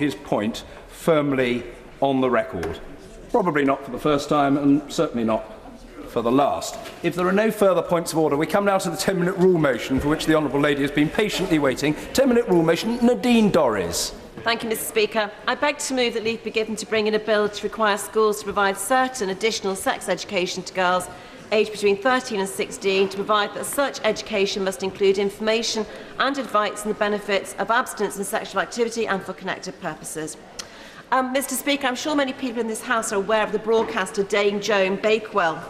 his point firmly on the record. Probably not for the first time and certainly not for the last. If there are no further points of order, we come now to the 10-minute rule motion for which the Honourable Lady has been patiently waiting. 10-minute rule motion, Nadine Dorries. Thank you, Mr Speaker. I beg to move that leave be given to bring in a bill to require schools to provide certain additional sex education to girls aged between 13 and 16, to provide that such education must include information and advice on the benefits of abstinence and sexual activity and for connected purposes. Mr Speaker, I'm sure many people in this House are aware of the broadcaster Dame Joan Bakewell.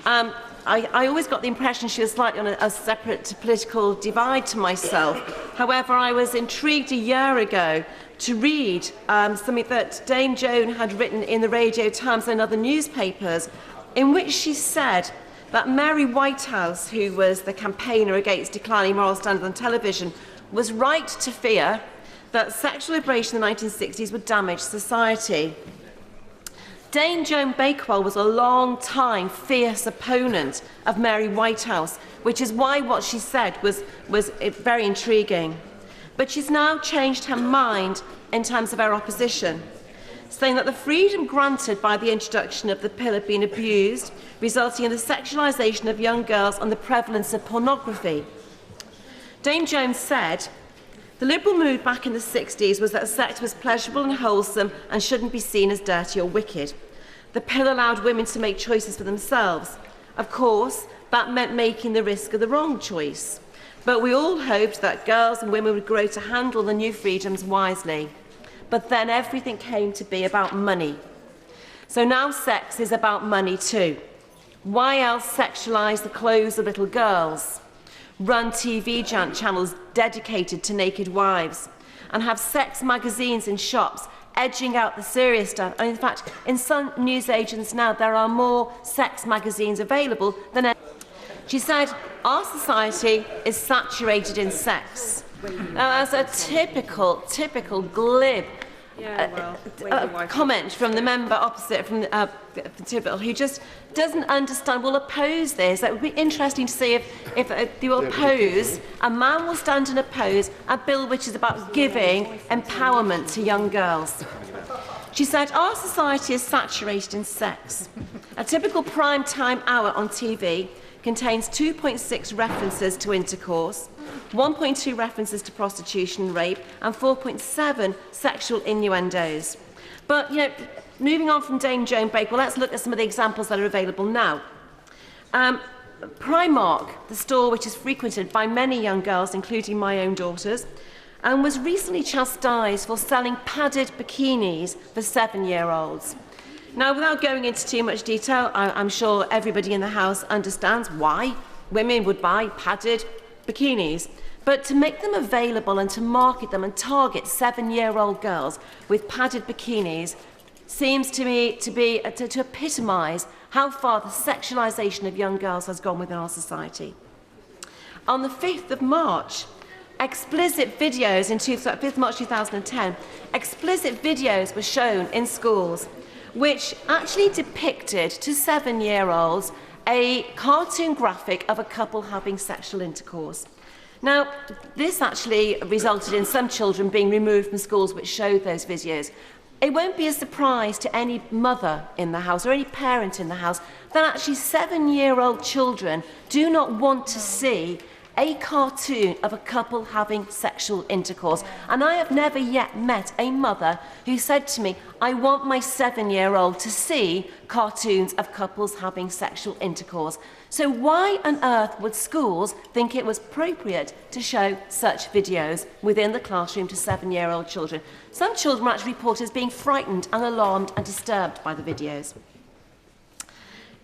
I always got the impression she was slightly on a separate political divide to myself. However, I was intrigued a year ago to read something that Dame Joan had written in the Radio Times and other newspapers, in which she said that Mary Whitehouse, who was the campaigner against declining moral standards on television, was right to fear that sexual liberation in the 1960s would damage society. Dame Joan Bakewell was a long-time fierce opponent of Mary Whitehouse, which is why what she said was very intriguing. But she's now changed her mind in terms of her opposition, saying that the freedom granted by the introduction of the pill had been abused, resulting in the sexualisation of young girls and the prevalence of pornography. Dame Joan said, "The Liberal mood back in the 60s was that sex was pleasurable and wholesome and shouldn't be seen as dirty or wicked. The pill allowed women to make choices for themselves. Of course, that meant making the risk of the wrong choice. But we all hoped that girls and women would grow to handle the new freedoms wisely. But then everything came to be about money. So now sex is about money too. Why else sexualise the clothes of little girls? Run TV channels dedicated to naked wives, and have sex magazines in shops edging out the serious stuff. And in fact, in some newsagents now, there are more sex magazines available than ever." She said, "Our society is saturated in sex." Now, that's a typical glib comment from the member opposite, from Tibble, who just doesn't understand, will oppose this. It would be interesting to see if they will oppose, a man will stand and oppose a bill which is about giving empowerment to young girls. She said, "Our society is saturated in sex. A typical prime time hour on TV contains 2.6 references to intercourse, 1.2 references to prostitution and rape, and 4.7 sexual innuendos." But, moving on from Dame Joan Bakewell, let's look at some of the examples that are available now. Primark, the store which is frequented by many young girls, including my own daughters, was recently chastised for selling padded bikinis for 7-year-olds. Now, without going into too much detail, I'm sure everybody in the House understands why women would buy padded bikinis. But to make them available and to market them and target 7-year-old girls with padded bikinis seems to me to epitomise how far the sexualisation of young girls has gone within our society. On the 5th of March, explicit videos in 5th March 2010, explicit videos were shown in schools which actually depicted to 7-year-olds a cartoon graphic of a couple having sexual intercourse. Now, this actually resulted in some children being removed from schools which showed those videos. It won't be a surprise to any mother in the House or any parent in the House that actually 7-year-old children do not want to see a cartoon of a couple having sexual intercourse. And I have never yet met a mother who said to me, "I want my 7-year-old to see cartoons of couples having sexual intercourse." So why on earth would schools think it was appropriate to show such videos within the classroom to 7-year-old children? Some children were actually reported as being frightened and alarmed and disturbed by the videos.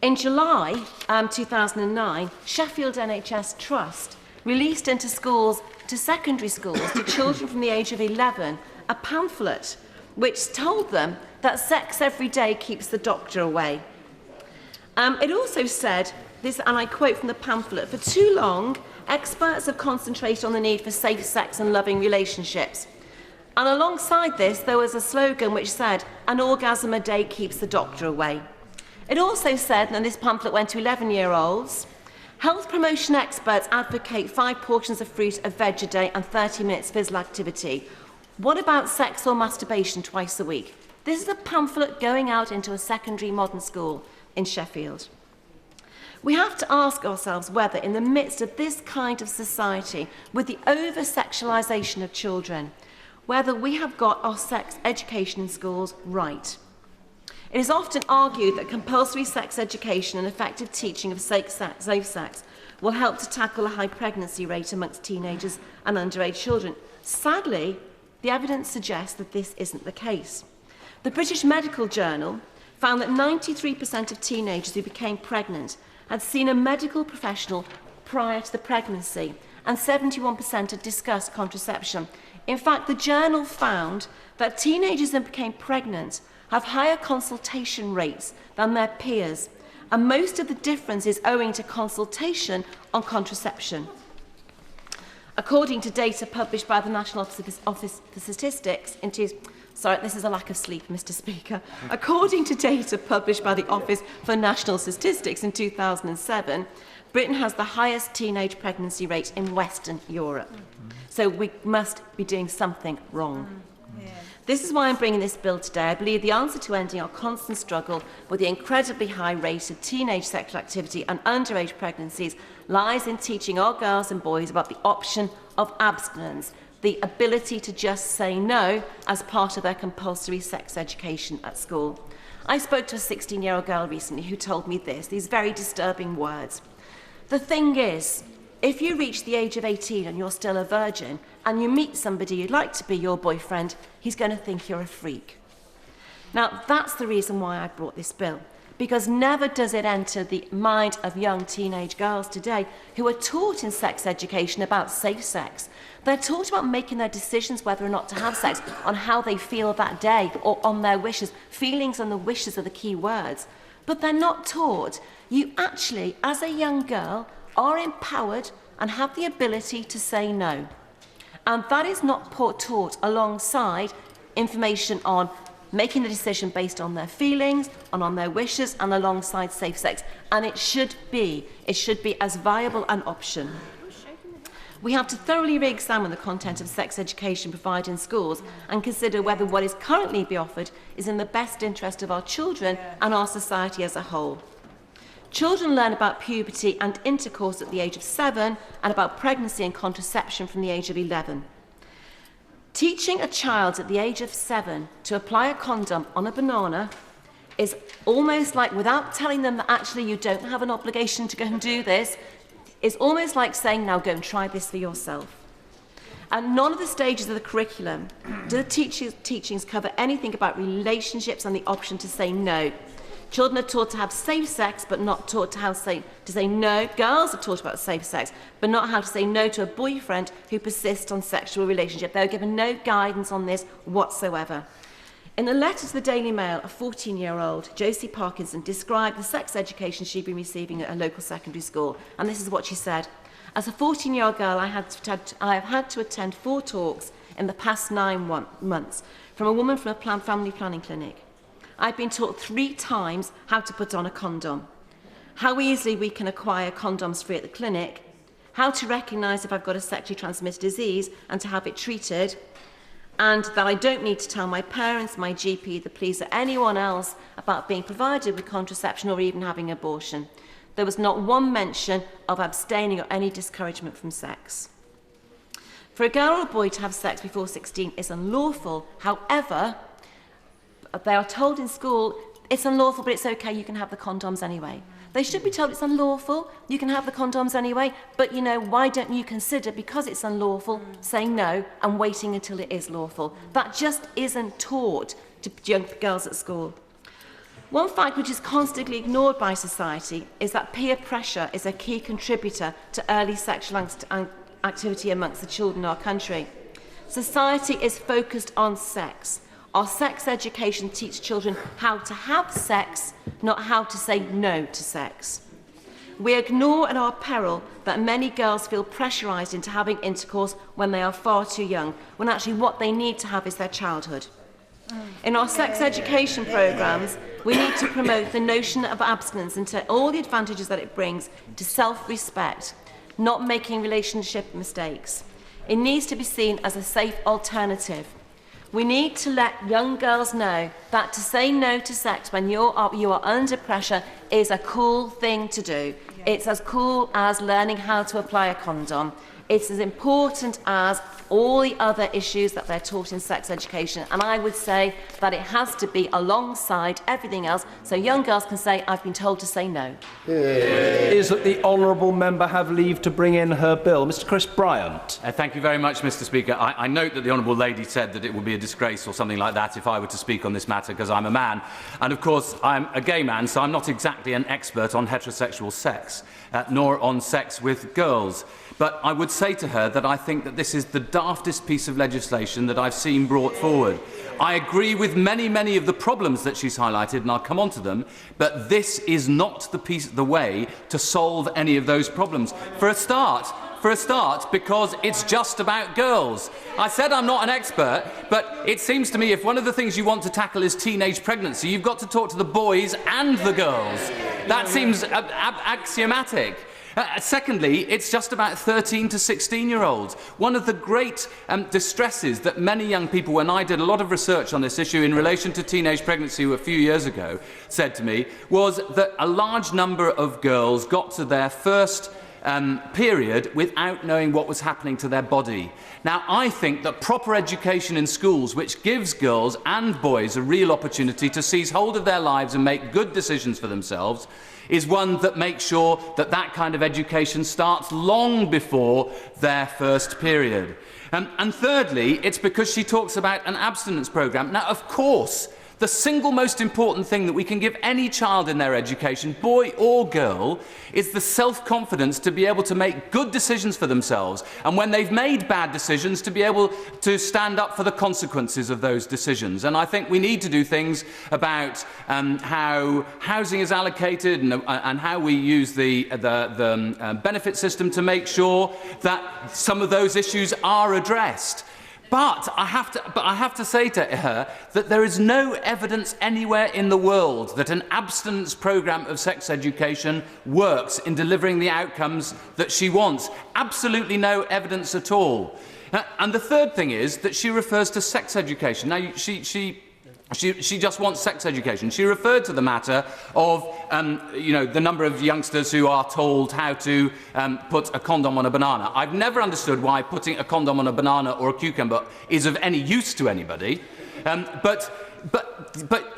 In July 2009, Sheffield NHS Trust released into schools, to secondary schools, to children from the age of 11, a pamphlet which told them that sex every day keeps the doctor away. It also said, this, and I quote from the pamphlet, "For too long, experts have concentrated on the need for safe sex and loving relationships." And alongside this, there was a slogan which said, "An orgasm a day keeps the doctor away." It also said, and this pamphlet went to 11-year-olds, "Health promotion experts advocate 5 portions of fruit or veg a day and 30 minutes physical activity. What about sex or masturbation twice a week? This is a pamphlet going out into a secondary modern school in Sheffield. We have to ask ourselves whether, in the midst of this kind of society, with the over-sexualisation of children, whether we have got our sex education in schools right. It is often argued that compulsory sex education and effective teaching of safe sex will help to tackle a high pregnancy rate amongst teenagers and underage children. Sadly, the evidence suggests that this isn't the case. The British Medical Journal found that 93% of teenagers who became pregnant had seen a medical professional prior to the pregnancy, and 71% had discussed contraception. In fact, the journal found that teenagers who became pregnant have higher consultation rates than their peers, and most of the difference is owing to consultation on contraception. According to data published by the National Office for Statistics Sorry, this is a lack of sleep, Mr. Speaker. According to data published by the Office for National Statistics in 2007, Britain has the highest teenage pregnancy rate in Western Europe. So we must be doing something wrong. This is why I'm bringing this bill today. I believe the answer to ending our constant struggle with the incredibly high rate of teenage sexual activity and underage pregnancies lies in teaching our girls and boys about the option of abstinence, the ability to just say no as part of their compulsory sex education at school. I spoke to a 16-year-old girl recently who told me these very disturbing words. The thing is, if you reach the age of 18 and you're still a virgin and you meet somebody you'd like to be your boyfriend, he's going to think you're a freak. Now, that's the reason why I brought this bill, because never does it enter the mind of young teenage girls today who are taught in sex education about safe sex. They're taught about making their decisions whether or not to have sex on how they feel that day or on their wishes. Feelings and the wishes are the key words. But they're not taught. You actually, as a young girl, are empowered and have the ability to say no. And that is not taught alongside information on making the decision based on their feelings, on their wishes, and alongside safe sex. And it should be as viable an option. We have to thoroughly re-examine the content of sex education provided in schools and consider whether what is currently being offered is in the best interest of our children and our society as a whole. Children learn about puberty and intercourse at the age of 7 and about pregnancy and contraception from the age of 11. Teaching a child at the age of 7 to apply a condom on a banana is almost like, without telling them that actually you don't have an obligation to go and do this, is almost like saying, now go and try this for yourself. At none of the stages of the curriculum do the teachings cover anything about relationships and the option to say no. Children are taught to have safe sex, but not taught how to say no. Girls are taught about safe sex, but not how to say no to a boyfriend who persists on sexual relationship. They are given no guidance on this whatsoever. In a letter to the Daily Mail, a 14-year-old, Josie Parkinson, described the sex education she'd been receiving at a local secondary school. And this is what she said. As a 14-year-old girl, I have had to attend 4 talks in the past 9 months from a woman from a family planning clinic. I've been taught 3 times how to put on a condom, how easily we can acquire condoms free at the clinic, how to recognise if I've got a sexually transmitted disease and to have it treated, and that I don't need to tell my parents, my GP, the police or anyone else about being provided with contraception or even having an abortion. There was not one mention of abstaining or any discouragement from sex. For a girl or a boy to have sex before 16 is unlawful. However, they are told in school it's unlawful, but it's okay, you can have the condoms anyway. They should be told it's unlawful, you can have the condoms anyway, but why don't you consider, because it's unlawful, saying no and waiting until it is lawful? That just isn't taught to young girls at school. One fact which is constantly ignored by society is that peer pressure is a key contributor to early sexual activity amongst the children in our country. Society is focused on sex. Our sex education teaches children how to have sex, not how to say no to sex. We ignore at our peril that many girls feel pressurised into having intercourse when they are far too young, when actually what they need to have is their childhood. In our sex education programmes, we need to promote the notion of abstinence and to all the advantages that it brings to self-respect, not making relationship mistakes. It needs to be seen as a safe alternative We need to let young girls know that to say no to sex when you are under pressure is a cool thing to do. It's as cool as learning how to apply a condom. It's as important as all the other issues that they're taught in sex education. And I would say that it has to be alongside everything else so young girls can say, I've been told to say no. Is that the honourable member have leave to bring in her bill? Mr Chris Bryant. Thank you very much, Mr Speaker. I note that the honourable lady said that it would be a disgrace or something like that if I were to speak on this matter because I'm a man. And of course, I'm a gay man, so I'm not exactly an expert on heterosexual sex, nor on sex with girls. But I would say to her that I think that this is the daftest piece of legislation that I've seen brought forward. I agree with many of the problems that she's highlighted, and I'll come on to them, but this is not the way to solve any of those problems. For a start, because it's just about girls. I said I'm not an expert, but it seems to me if one of the things you want to tackle is teenage pregnancy, you've got to talk to the boys and the girls. That seems axiomatic. Secondly, it's just about 13 to 16-year-olds. One of the great distresses that many young people, when I did a lot of research on this issue in relation to teenage pregnancy a few years ago, said to me, was that a large number of girls got to their first period without knowing what was happening to their body. Now, I think that proper education in schools, which gives girls and boys a real opportunity to seize hold of their lives and make good decisions for themselves, is one that makes sure that that kind of education starts long before their first period. And thirdly, it's because she talks about an abstinence programme. Now, of course, the single most important thing that we can give any child in their education, boy or girl, is the self-confidence to be able to make good decisions for themselves. And when they've made bad decisions, to be able to stand up for the consequences of those decisions. And I think we need to do things about how housing is allocated and how we use the benefit system to make sure that some of those issues are addressed. But I have to say to her that there is no evidence anywhere in the world that an abstinence programme of sex education works in delivering the outcomes that she wants. Absolutely no evidence at all. And the third thing is that she refers to sex education. Now, she just wants sex education. She referred to the matter of the number of youngsters who are told how to put a condom on a banana. I've never understood why putting a condom on a banana or a cucumber is of any use to anybody. But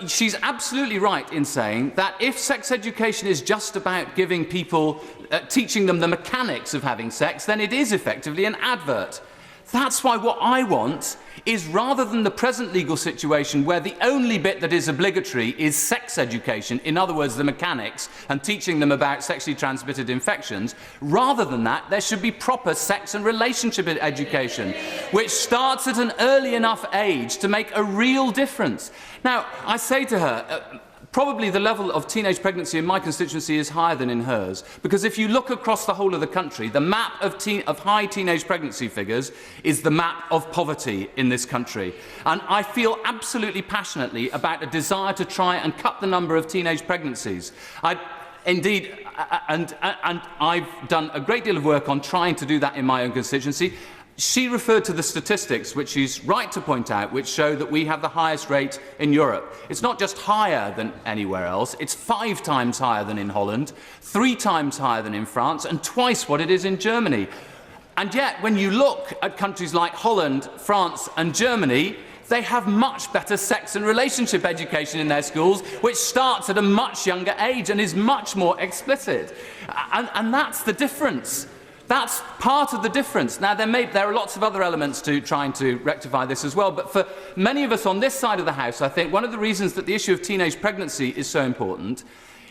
she's absolutely right in saying that if sex education is just about giving people, teaching them the mechanics of having sex, then it is effectively an advert. That's why what I want is, rather than the present legal situation where the only bit that is obligatory is sex education, in other words, the mechanics, and teaching them about sexually transmitted infections, rather than that, there should be proper sex and relationship education, which starts at an early enough age to make a real difference. Now, I say to her, probably the level of teenage pregnancy in my constituency is higher than in hers, because if you look across the whole of the country, the map of high teenage pregnancy figures is the map of poverty in this country. And I feel absolutely passionately about a desire to try and cut the number of teenage pregnancies. Indeed, and I've done a great deal of work on trying to do that in my own constituency. She referred to the statistics, which she's right to point out, which show that we have the highest rate in Europe. It's not just higher than anywhere else, it's 5 times higher than in Holland, 3 times higher than in France, and twice what it is in Germany. And yet, when you look at countries like Holland, France, and Germany, they have much better sex and relationship education in their schools, which starts at a much younger age and is much more explicit. And that's the difference. That's part of the difference. Now, there are lots of other elements to trying to rectify this as well, but for many of us on this side of the House, I think one of the reasons that the issue of teenage pregnancy is so important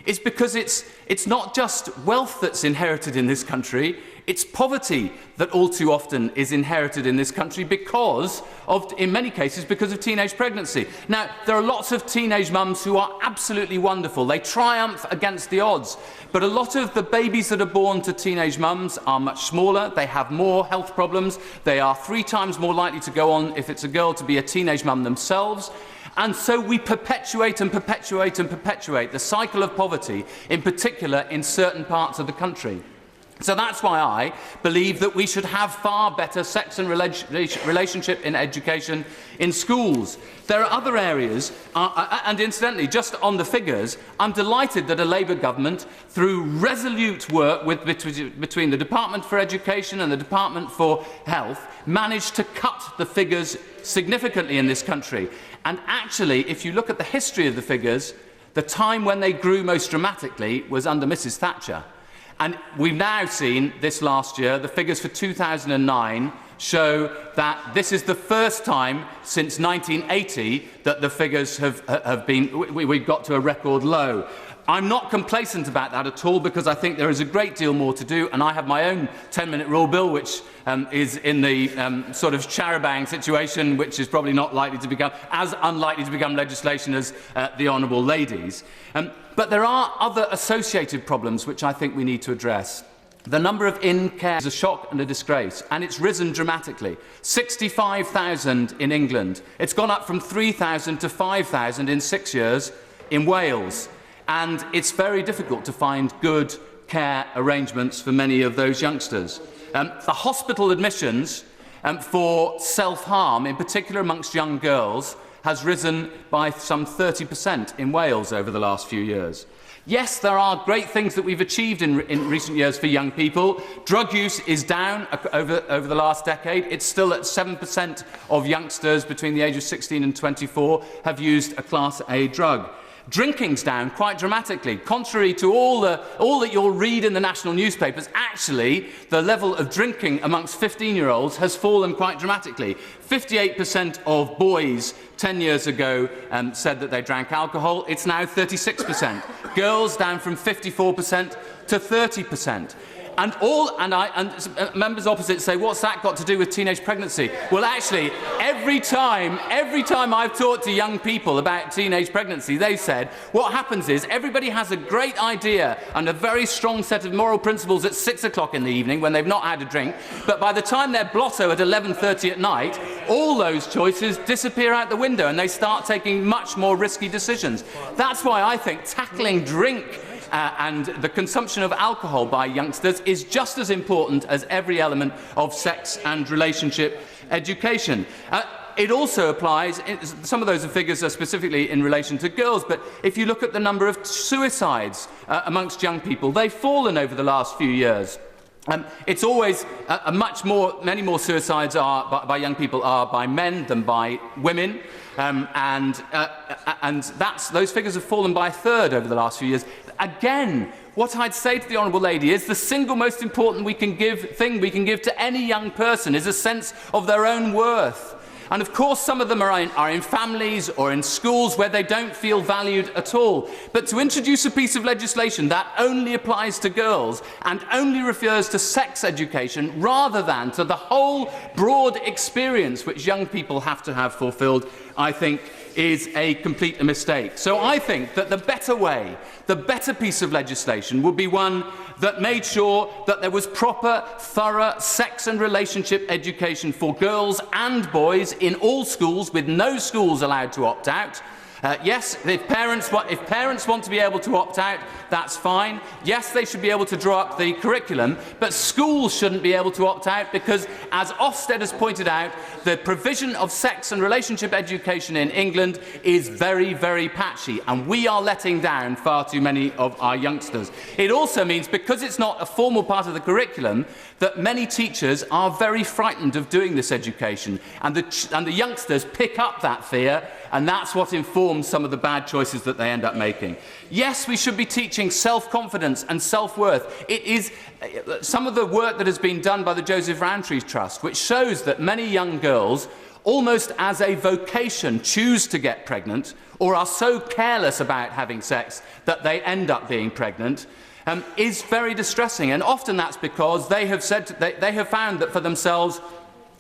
is because it's not just wealth that's inherited in this country, it's poverty that all too often is inherited in this country because of, in many cases, because of teenage pregnancy. Now, there are lots of teenage mums who are absolutely wonderful. They triumph against the odds. But a lot of the babies that are born to teenage mums are much smaller. They have more health problems. They are 3 times more likely to go on, if it's a girl, to be a teenage mum themselves. And so we perpetuate and perpetuate and perpetuate the cycle of poverty, in particular in certain parts of the country. So that's why I believe that we should have far better sex and relationship in education in schools. There are other areas, and incidentally, just on the figures, I'm delighted that a Labour government, through resolute work between the Department for Education and the Department for Health, managed to cut the figures significantly in this country. And actually, if you look at the history of the figures, the time when they grew most dramatically was under Mrs. Thatcher. And we've now seen, this last year, the figures for 2009 show that this is the first time since 1980 that the figures have been, we've got to a record low. I'm not complacent about that at all, because I think there is a great deal more to do, and I have my own 10-minute rule bill, which is in the sort of charabanc situation, which is probably not likely to become, as unlikely to become legislation as the Honourable Ladies. But there are other associated problems which I think we need to address. The number of in-care is a shock and a disgrace, and it's risen dramatically. 65,000 in England. It's gone up from 3,000 to 5,000 in 6 years in Wales. And it's very difficult to find good care arrangements for many of those youngsters. The hospital admissions for self-harm, in particular amongst young girls, has risen by some 30% in Wales over the last few years. Yes, there are great things that we've achieved in recent years for young people. Drug use is down over the last decade. It's still at 7% of youngsters between the age of 16 and 24 have used a Class A drug. Drinking's down quite dramatically. Contrary to all that you'll read in the national newspapers, actually, the level of drinking amongst 15-year-olds has fallen quite dramatically. 58% of boys 10 years ago said that they drank alcohol. It's now 36%. Girls down from 54% to 30%. And members opposite say, what's that got to do with teenage pregnancy? Well, actually, every time I've talked to young people about teenage pregnancy, they've said, what happens is everybody has a great idea and a very strong set of moral principles at 6 o'clock in the evening when they've not had a drink, but by the time they're blotto at 11:30 at night, all those choices disappear out the window and they start taking much more risky decisions. That's why I think tackling drink and the consumption of alcohol by youngsters is just as important as every element of sex and relationship education. It also applies, some of those figures are specifically in relation to girls, but if you look at the number of suicides amongst young people, they've fallen over the last few years. It's always many more suicides are by young people are by men than by women, and those figures have fallen by a third over the last few years. Again, what I'd say to the Honourable Lady is the single most important thing we can give to any young person is a sense of their own worth. And of course some of them are in families or in schools where they don't feel valued at all. But to introduce a piece of legislation that only applies to girls and only refers to sex education rather than to the whole broad experience which young people have to have fulfilled, I think is a complete mistake. So I think that the better piece of legislation would be one that made sure that there was proper, thorough sex and relationship education for girls and boys in all schools, with no schools allowed to opt out. Yes, if parents want to be able to opt out, that's fine. Yes, they should be able to draw up the curriculum, but schools shouldn't be able to opt out because, as Ofsted has pointed out, the provision of sex and relationship education in England is very, very patchy, and we are letting down far too many of our youngsters. It also means, because it's not a formal part of the curriculum, that many teachers are very frightened of doing this education, and the youngsters pick up that fear, and that's what informs some of the bad choices that they end up making. Yes, we should be teaching self-confidence and self-worth. It is some of the work that has been done by the Joseph Rowntree Trust, which shows that many young girls, almost as a vocation, choose to get pregnant or are so careless about having sex that they end up being pregnant, is very distressing. And often that's because they have found that for themselves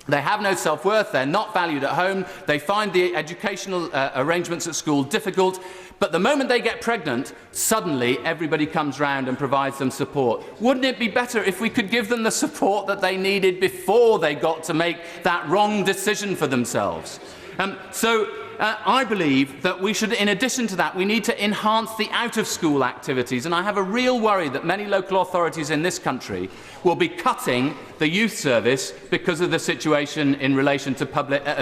they have no self-worth, they're not valued at home, they find the educational arrangements at school difficult, but the moment they get pregnant, suddenly everybody comes round and provides them support. Wouldn't it be better if we could give them the support that they needed before they got to make that wrong decision for themselves? So I believe that we should, in addition to that, we need to enhance the out-of-school activities. And I have a real worry that many local authorities in this country will be cutting the youth service because of the situation in relation to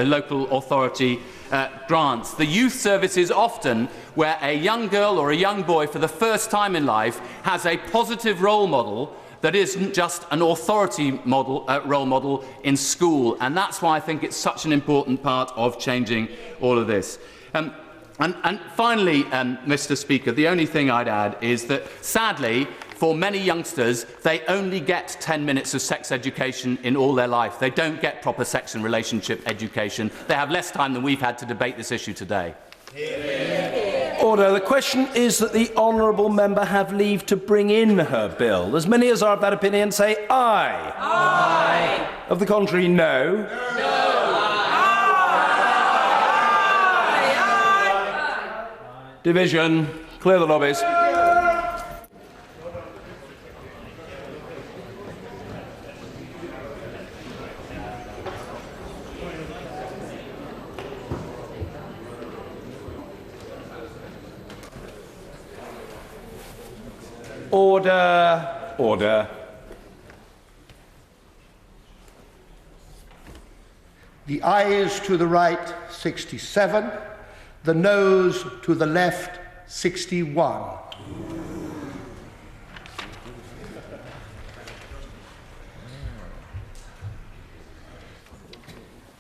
local authority grants. The youth service is often where a young girl or a young boy for the first time in life has a positive role model that isn't just an authority role model in school. And that's why I think it's such an important part of changing all of this. And finally, Mr. Speaker, the only thing I'd add is that, sadly, for many youngsters, they only get 10 minutes of sex education in all their life. They don't get proper sex and relationship education. They have less time than we've had to debate this issue today. Order. The question is that the honourable member have leave to bring in her bill. As many as are of that opinion say aye. Aye. Of the contrary, no. No. Aye. Division. Clear the lobbies. Order. Order. The ayes to the right, 67. The noes to the left, 61.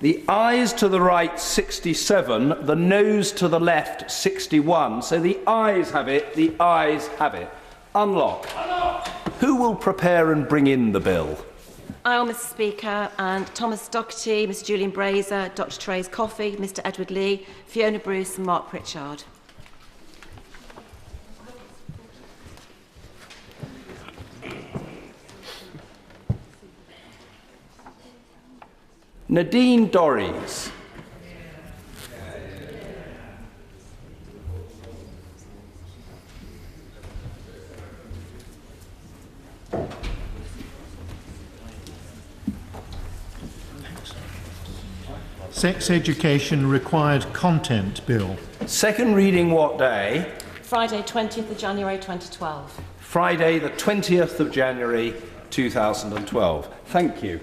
The ayes to the right, 67. The noes to the left, 61. So the ayes have it. The ayes have it. Unlock. Who will prepare and bring in the bill? I will, Mr. Speaker, and Thomas Docherty, Mr. Julian Brazer, Dr. Therese Coffey, Mr. Edward Lee, Fiona Bruce and Mark Pritchard. Nadine Dorries. Sex Education Required Content Bill. Second reading what day? Friday, 20th of January 2012. Friday, the 20th of January 2012. Thank you.